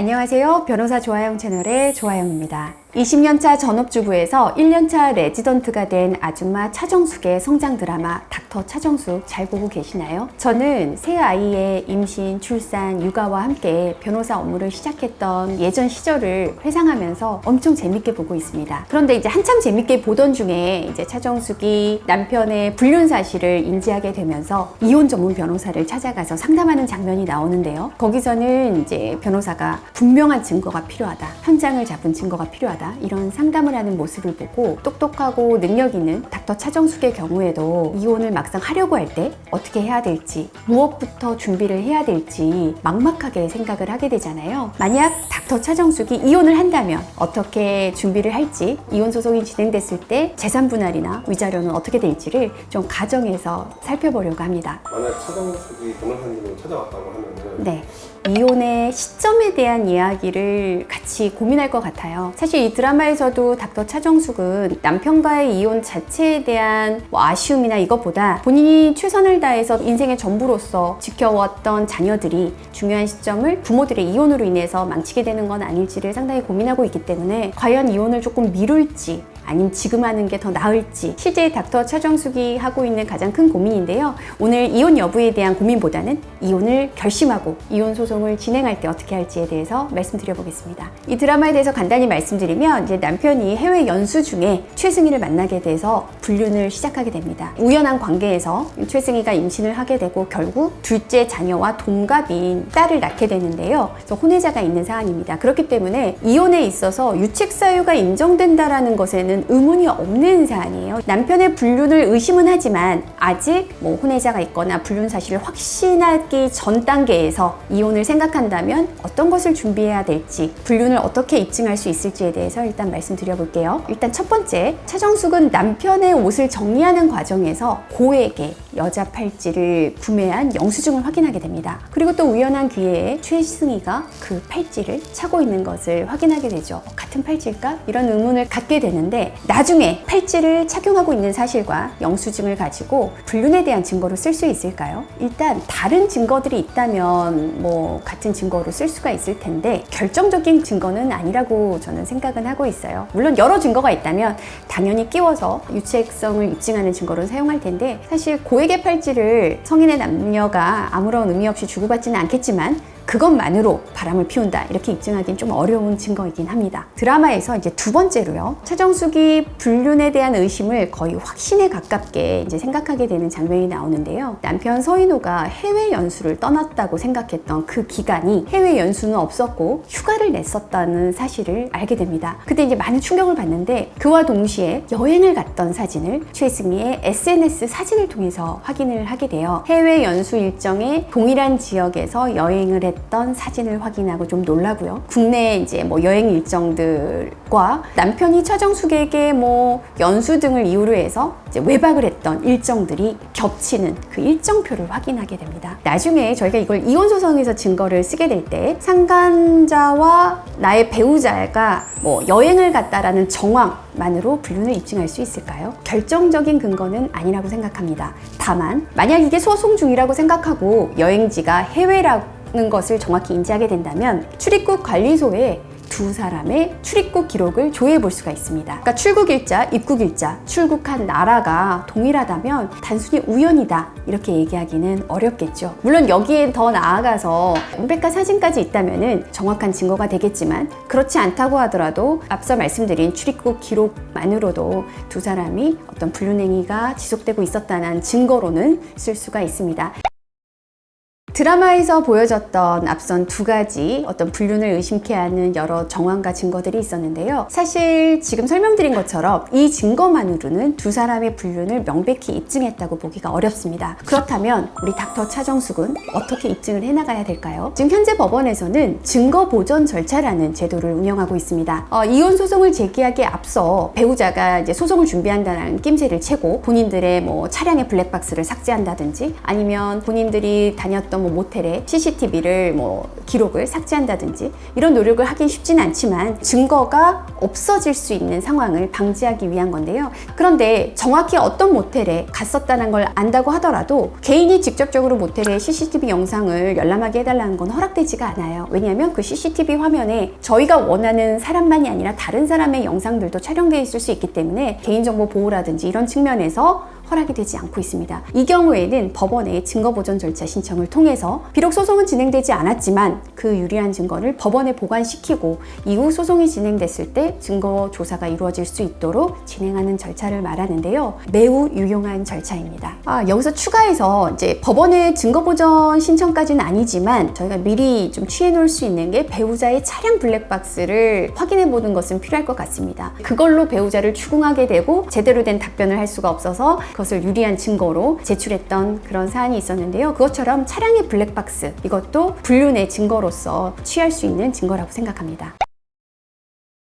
안녕하세요. 변호사 조아영 채널의 조아영입니다. 20년차 전업주부에서 1년차 레지던트가 된 아줌마 차정숙의 성장 드라마 닥터 차정숙 잘 보고 계시나요? 저는 새 아이의 임신, 출산, 육아와 함께 변호사 업무를 시작했던 예전 시절을 회상하면서 엄청 재밌게 보고 있습니다. 그런데 이제 한참 재밌게 보던 중에 이제 차정숙이 남편의 불륜 사실을 인지하게 되면서 이혼 전문 변호사를 찾아가서 상담하는 장면이 나오는데요. 거기서는 이제 변호사가 분명한 증거가 필요하다, 현장을 잡은 증거가 필요하다, 이런 상담을 하는 모습을 보고 똑똑하고 능력 있는 닥터 차정숙의 경우에도 이혼을 막상 하려고 할 때 어떻게 해야 될지, 무엇부터 준비를 해야 될지 막막하게 생각을 하게 되잖아요. 만약 닥터 차정숙이 이혼을 한다면 어떻게 준비를 할지, 이혼 소송이 진행됐을 때 재산 분할이나 위자료는 어떻게 될지를 좀 가정에서 살펴보려고 합니다. 만약 차정숙이 변호사님을 찾아왔다고 하면은 네. 이혼의 시점에 대한 이야기를 같이 고민할 것 같아요. 사실 이 드라마에서도 닥터 차정숙은 남편과의 이혼 자체에 대한 아쉬움이나 이것보다 본인이 최선을 다해서 인생의 전부로서 지켜왔던 자녀들이 중요한 시점을 부모들의 이혼으로 인해서 망치게 되는 건 아닐지를 상당히 고민하고 있기 때문에 과연 이혼을 조금 미룰지 아니면 지금 하는 게 더 나을지 실제 닥터 차정숙이 하고 있는 가장 큰 고민인데요. 오늘 이혼 여부에 대한 고민보다는 이혼을 결심하고 이혼 소송을 진행할 때 어떻게 할지에 대해서 말씀드려보겠습니다. 이 드라마에 대해서 간단히 말씀드리면 이제 남편이 해외 연수 중에 최승희를 만나게 돼서 불륜을 시작하게 됩니다. 우연한 관계에서 최승희가 임신을 하게 되고 결국 둘째 자녀와 동갑인 딸을 낳게 되는데요. 그래서 혼외자가 있는 사안입니다. 그렇기 때문에 이혼에 있어서 유책 사유가 인정된다라는 것에는 의문이 없는 사안이에요. 남편의 불륜을 의심은 하지만 아직 혼외자가 있거나 불륜 사실을 확신하기 전 단계에서 이혼을 생각한다면 어떤 것을 준비해야 될지, 불륜을 어떻게 입증할 수 있을지에 대해서 일단 말씀드려볼게요. 일단 첫 번째, 차정숙은 남편의 옷을 정리하는 과정에서 고에게 여자 팔찌를 구매한 영수증을 확인하게 됩니다. 그리고 또 우연한 기회에 최승희가 그 팔찌를 차고 있는 것을 확인하게 되죠. 같은 팔찌일까? 이런 의문을 갖게 되는데 나중에 팔찌를 착용하고 있는 사실과 영수증을 가지고 불륜에 대한 증거로 쓸 수 있을까요? 일단 다른 증거들이 있다면 같은 증거로 쓸 수가 있을 텐데 결정적인 증거는 아니라고 저는 생각은 하고 있어요. 물론 여러 증거가 있다면 당연히 끼워서 유책성을 입증하는 증거로 사용할 텐데 사실 고액의 팔찌를 성인의 남녀가 아무런 의미 없이 주고받지는 않겠지만 그것만으로 바람을 피운다 이렇게 입증하기는 좀 어려운 증거이긴 합니다. 드라마에서 이제 두 번째로요, 차정숙이 불륜에 대한 의심을 거의 확신에 가깝게 이제 생각하게 되는 장면이 나오는데요. 남편 서인호가 해외 연수를 떠났다고 생각했던 그 기간이 해외 연수는 없었고 휴가를 냈었다는 사실을 알게 됩니다. 그때 이제 많은 충격을 받는데 그와 동시에 여행을 갔던 사진을 최승희의 SNS 사진을 통해서 확인을 하게 돼요. 해외 연수 일정에 동일한 지역에서 여행을 했던 사진을 확인하고 좀 놀라고요. 국내 이제 여행 일정들과 남편이 차정숙에게 연수 등을 이유로 해서 이제 외박을 했던 일정들이 겹치는 그 일정표를 확인하게 됩니다. 나중에 저희가 이걸 이혼 소송에서 증거를 쓰게 될 때 상간자와 나의 배우자가 여행을 갔다라는 정황만으로 불륜을 입증할 수 있을까요? 결정적인 근거는 아니라고 생각합니다. 다만 만약 이게 소송 중이라고 생각하고 여행지가 해외라는 것을 정확히 인지하게 된다면 출입국 관리소에 두 사람의 출입국 기록을 조회해 볼 수가 있습니다. 그러니까 출국일자, 입국일자, 출국한 나라가 동일하다면 단순히 우연이다 이렇게 얘기하기는 어렵겠죠. 물론 여기에 더 나아가서 명백한 사진까지 있다면 정확한 증거가 되겠지만 그렇지 않다고 하더라도 앞서 말씀드린 출입국 기록만으로도 두 사람이 어떤 불륜 행위가 지속되고 있었다는 증거로는 쓸 수가 있습니다. 드라마에서 보여졌던 앞선 두 가지 어떤 불륜을 의심케 하는 여러 정황과 증거들이 있었는데요. 사실 지금 설명드린 것처럼 이 증거만으로는 두 사람의 불륜을 명백히 입증했다고 보기가 어렵습니다. 그렇다면 우리 닥터 차정숙은 어떻게 입증을 해나가야 될까요? 지금 현재 법원에서는 증거 보전 절차라는 제도를 운영하고 있습니다. 이혼 소송을 제기하기에 앞서 배우자가 이제 소송을 준비한다는 낌새를 채고 본인들의 차량의 블랙박스를 삭제한다든지 아니면 본인들이 다녔던 모텔에 CCTV를 기록을 삭제한다든지 이런 노력을 하긴 쉽진 않지만 증거가 없어질 수 있는 상황을 방지하기 위한 건데요. 그런데 정확히 어떤 모텔에 갔었다는 걸 안다고 하더라도 개인이 직접적으로 모텔에 CCTV 영상을 열람하게 해달라는 건 허락되지가 않아요. 왜냐하면 그 CCTV 화면에 저희가 원하는 사람만이 아니라 다른 사람의 영상들도 촬영되어 있을 수 있기 때문에 개인정보 보호라든지 이런 측면에서 허락이 되지 않고 있습니다. 이 경우에는 법원에 증거보전 절차 신청을 통해서 비록 소송은 진행되지 않았지만 그 유리한 증거를 법원에 보관시키고 이후 소송이 진행됐을 때 증거 조사가 이루어질 수 있도록 진행하는 절차를 말하는데요. 매우 유용한 절차입니다. 여기서 추가해서 이제 법원에 증거보전 신청까지는 아니지만 저희가 미리 좀 취해 놓을 수 있는 게 배우자의 차량 블랙박스를 확인해 보는 것은 필요할 것 같습니다. 그걸로 배우자를 추궁하게 되고 제대로 된 답변을 할 수가 없어서 그것을 유리한 증거로 제출했던 그런 사안이 있었는데요. 그것처럼 차량의 블랙박스, 이것도 불륜의 증거로서 취할 수 있는 증거라고 생각합니다.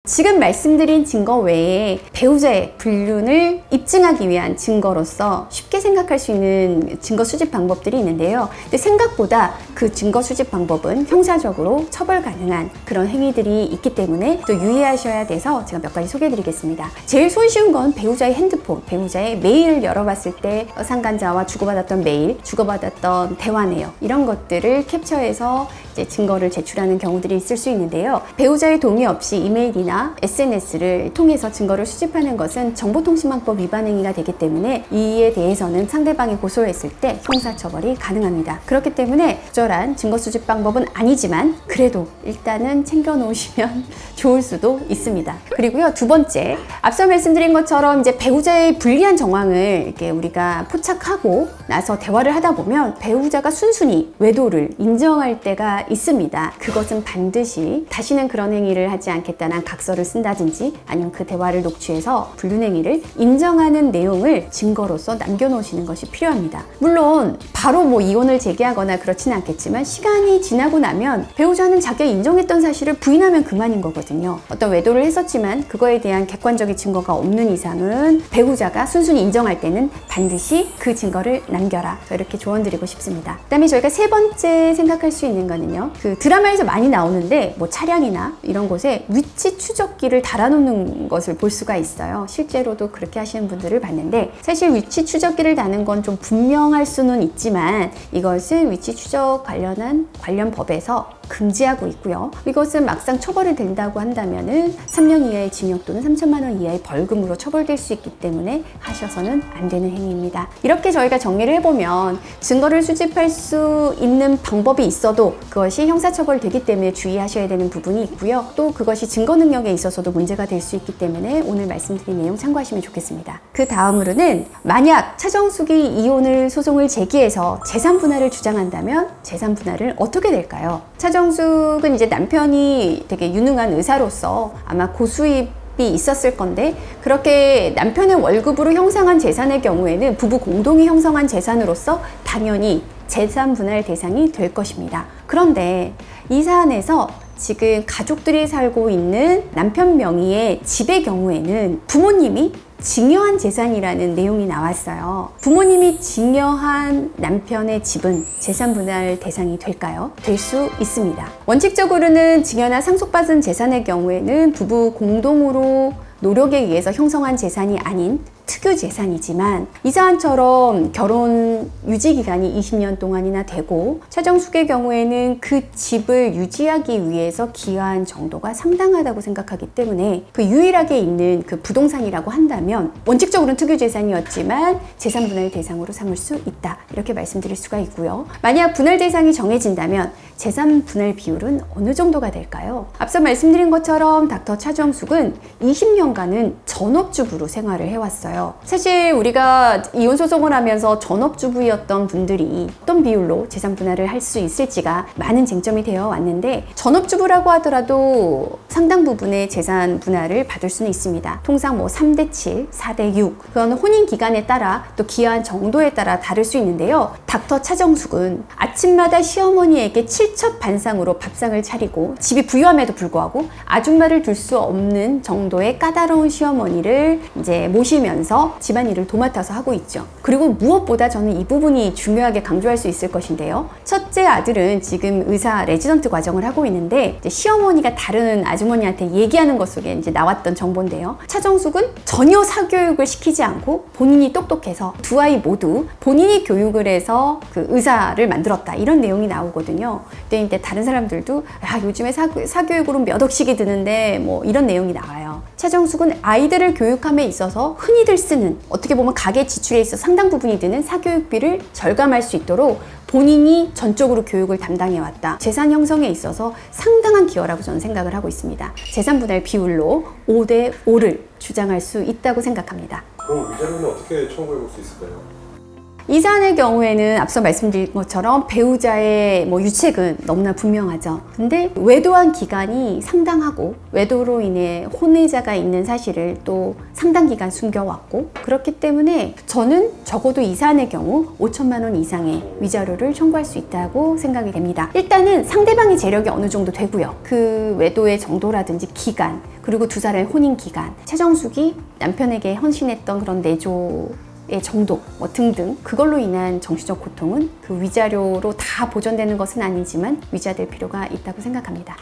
지금 말씀드린 증거 외에 배우자의 불륜을 입증하기 위한 증거로서 쉽게 생각할 수 있는 증거 수집 방법들이 있는데요. 근데 생각보다 그 증거 수집 방법은 형사적으로 처벌 가능한 그런 행위들이 있기 때문에 또 유의하셔야 돼서 제가 몇 가지 소개해드리겠습니다. 제일 손쉬운 건 배우자의 핸드폰, 배우자의 메일을 열어봤을 때 상간자와 주고받았던 메일, 주고받았던 대화 내용 이런 것들을 캡처해서 이제 증거를 제출하는 경우들이 있을 수 있는데요. 배우자의 동의 없이 이메일이나 SNS를 통해서 증거를 수집하는 것은 정보통신망법 위반 행위가 되기 때문에 이에 대해서는 상대방이 고소했을 때 형사처벌이 가능합니다. 그렇기 때문에 적절한 증거 수집 방법은 아니지만 그래도 일단은 챙겨 놓으시면 좋을 수도 있습니다. 그리고요, 두 번째, 앞서 말씀드린 것처럼 이제 배우자의 불리한 정황을 이렇게 우리가 포착하고 나서 대화를 하다 보면 배우자가 순순히 외도를 인정할 때가 있습니다. 그것은 반드시 다시는 그런 행위를 하지 않겠다는 각서를 쓴다든지 아니면 그 대화를 녹취해서 불륜 행위를 인정하는 내용을 증거로서 남겨놓으시는 것이 필요합니다. 물론 바로 이혼을 제기하거나 그렇지는 않겠지만 시간이 지나고 나면 배우자는 자기가 인정했던 사실을 부인하면 그만인 거거든요. 어떤 외도를 했었지만 그거에 대한 객관적인 증거가 없는 이상은 배우자가 순순히 인정할 때는 반드시 그 증거를 남겨라. 이렇게 조언드리고 싶습니다. 그다음에 저희가 세 번째 생각할 수 있는 거는요. 그 드라마에서 많이 나오는데 차량이나 이런 곳에 위치 추적기를 달아놓는 것을 볼 수가 있어요. 실제로도 그렇게 하시는 분들을 봤는데 사실 위치 추적기를 다는 건 좀 분명할 수는 있지만 이것은 위치 추적 관련 법에서 금지하고 있고요. 이것은 막상 처벌이 된다고 한다면은 3년 이하의 징역 또는 3천만 원 이하의 벌금으로 처벌될 수 있기 때문에 하셔서는 안 되는 행위입니다. 이렇게 저희가 정리를 해보면 증거를 수집할 수 있는 방법이 있어도 그것이 형사처벌되기 때문에 주의하셔야 되는 부분이 있고요. 또 그것이 증거 능력에 있어서도 문제가 될 수 있기 때문에 오늘 말씀드린 내용 참고하시면 좋겠습니다. 그 다음으로는 만약 차정숙이 이혼을 소송을 제기해서 재산 분할을 주장한다면 재산 분할을 어떻게 될까요? 차정숙은 이제 남편이 되게 유능한 의사로서 아마 고수입이 있었을 건데 그렇게 남편의 월급으로 형성한 재산의 경우에는 부부 공동이 형성한 재산으로서 당연히 재산 분할 대상이 될 것입니다. 그런데 이 사안에서 지금 가족들이 살고 있는 남편 명의의 집의 경우에는 부모님이 증여한 재산이라는 내용이 나왔어요. 부모님이 증여한 남편의 집은 재산 분할 대상이 될까요? 될 수 있습니다. 원칙적으로는 증여나 상속받은 재산의 경우에는 부부 공동으로 노력에 의해서 형성한 재산이 아닌 특유 재산이지만 이 사안처럼 결혼 유지 기간이 20년 동안이나 되고 차정숙의 경우에는 그 집을 유지하기 위해서 기여한 정도가 상당하다고 생각하기 때문에 그 유일하게 있는 그 부동산이라고 한다면 원칙적으로는 특유 재산이었지만 재산 분할 대상으로 삼을 수 있다. 이렇게 말씀드릴 수가 있고요. 만약 분할 대상이 정해진다면 재산 분할 비율은 어느 정도가 될까요? 앞서 말씀드린 것처럼 닥터 차정숙은 20년간은 전업주부로 생활을 해왔어요. 사실 우리가 이혼 소송을 하면서 전업주부였던 분들이 어떤 비율로 재산 분할을 할 수 있을지가 많은 쟁점이 되어 왔는데 전업주부라고 하더라도 상당 부분의 재산 분할을 받을 수는 있습니다. 통상 3대7, 4대6 그건 혼인 기간에 따라 또 기여한 정도에 따라 다를 수 있는데요. 닥터 차정숙은 아침마다 시어머니에게 칠첩 반상으로 밥상을 차리고 집이 부유함에도 불구하고 아줌마를 둘 수 없는 정도의 까다로운 시어머니를 이제 모시면서 일하면서 집안일을 도맡아서 하고 있죠. 그리고 무엇보다 저는 이 부분이 중요하게 강조할 수 있을 것인데요. 첫째 아들은 지금 의사 레지던트 과정을 하고 있는데 이제 시어머니가 다른 아주머니한테 얘기하는 것 속에 이제 나왔던 정보인데요. 차정숙은 전혀 사교육을 시키지 않고 본인이 똑똑해서 두 아이 모두 본인이 교육을 해서 그 의사를 만들었다, 이런 내용이 나오거든요. 근데 이제 다른 사람들도 야, 요즘에 사교육으로 몇 억씩이 드는데 뭐 이런 내용이 나와요. 차정숙은 아이들을 교육함에 있어서 흔히들 쓰는, 어떻게 보면 가계 지출에 있어 상당 부분이 드는 사교육비를 절감할 수 있도록 본인이 전적으로 교육을 담당해왔다. 재산 형성에 있어서 상당한 기여라고 저는 생각을 하고 있습니다. 재산 분할 비율로 5대 5를 주장할 수 있다고 생각합니다. 그럼 위자료는 어떻게 청구해 볼 수 있을까요? 이 사안의 경우에는 앞서 말씀드린 것처럼 배우자의 유책은 너무나 분명하죠. 근데 외도한 기간이 상당하고 외도로 인해 혼외자가 있는 사실을 또 상당 기간 숨겨왔고, 그렇기 때문에 저는 적어도 이 사안의 경우 5천만 원 이상의 위자료를 청구할 수 있다고 생각이 됩니다. 일단은 상대방의 재력이 어느 정도 되고요. 그 외도의 정도라든지 기간, 그리고 두 사람의 혼인 기간, 차정숙이 남편에게 헌신했던 그런 내조의 정도 등등, 그걸로 인한 정신적 고통은 그 위자료로 다 보전되는 것은 아니지만 위자될 필요가 있다고 생각합니다.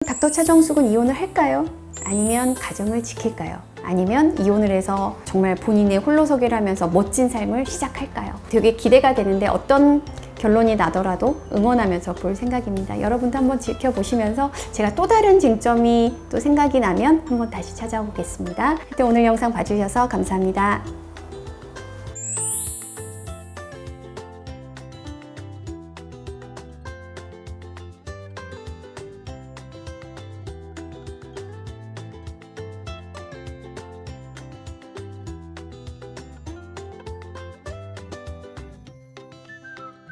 닥터 차정숙은 이혼을 할까요? 아니면 가정을 지킬까요? 아니면 이혼을 해서 정말 본인의 홀로서기를 하면서 멋진 삶을 시작할까요? 되게 기대가 되는데 어떤 결론이 나더라도 응원하면서 볼 생각입니다. 여러분도 한번 지켜보시면서 제가 또 다른 쟁점이 또 생각이 나면 한번 다시 찾아오겠습니다. 오늘 영상 봐주셔서 감사합니다.